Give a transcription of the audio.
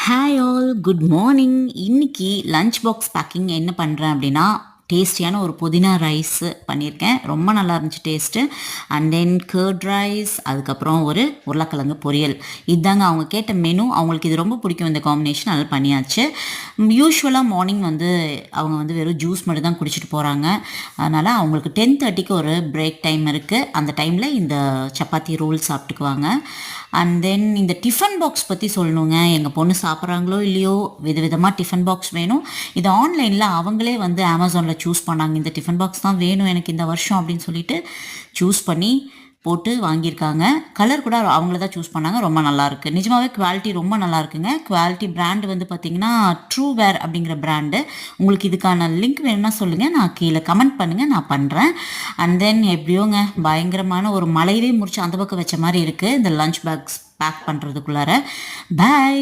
Hi all good morning. இன்னைக்கு lunch box packing என்ன பண்ணுறேன் அப்படின்னா டேஸ்டியான ஒரு புதினா ரைஸ் பண்ணியிருக்கேன். ரொம்ப நல்லா இருந்துச்சு taste. And then curd rice, அதுக்கப்புறம் ஒரு உருளைக்கிழங்கு பொரியல். இதுதாங்க அவங்க கேட்ட மெனு. அவங்களுக்கு இது ரொம்ப பிடிக்கும் இந்த காம்பினேஷன், அதில் பண்ணியாச்சு. யூஸ்வலாக மார்னிங் அவங்க வெறும் ஜூஸ் மட்டும் தான் குடிச்சிட்டு போகிறாங்க. அதனால் அவங்களுக்கு 10:30க்கு ஒரு பிரேக் டைம் இருக்குது. அந்த டைமில் இந்த சப்பாத்தி ரோல் சாப்பிட்டுக்குவாங்க. அண்ட் தென் இந்த டிஃபன் பாக்ஸ் பற்றி சொல்லணுங்க. எங்கள் பொண்ணு சாப்பிட்றாங்களோ இல்லையோ, விதவிதமாக டிஃபன் பாக்ஸ் வேணும். இது ஆன்லைனில் அவங்களே அமேசானில் சூஸ் பண்ணாங்க. இந்த டிஃபன் பாக்ஸ் தான் வேணும் எனக்கு இந்த வருஷம் அப்படின்னு சொல்லிட்டு சூஸ் பண்ணி போட்டு வாங்கியிருக்காங்க. கலர் கூட அவங்கள தான் சூஸ் பண்ணாங்க. ரொம்ப நல்லாயிருக்கு. நிஜமாகவே குவாலிட்டி ரொம்ப நல்லா இருக்குங்க. குவாலிட்டி பிராண்டு பார்த்திங்கன்னா ட்ரூவேர் அப்படிங்கிற பிராண்டு. உங்களுக்கு இதுக்கான லிங்க் வேணும்னா சொல்லுங்கள், நான் கீழே கமெண்ட் பண்ணுங்கள், நான் பண்ணுறேன். அண்ட் தென் எப்படியோங்க பயங்கரமான ஒரு மலையவே முடிச்சு அந்த பக்கம் வச்ச மாதிரி இருக்குது இந்த லஞ்ச் பேக்ஸ் பேக் பண்ணுறதுக்குள்ளார. பாய்.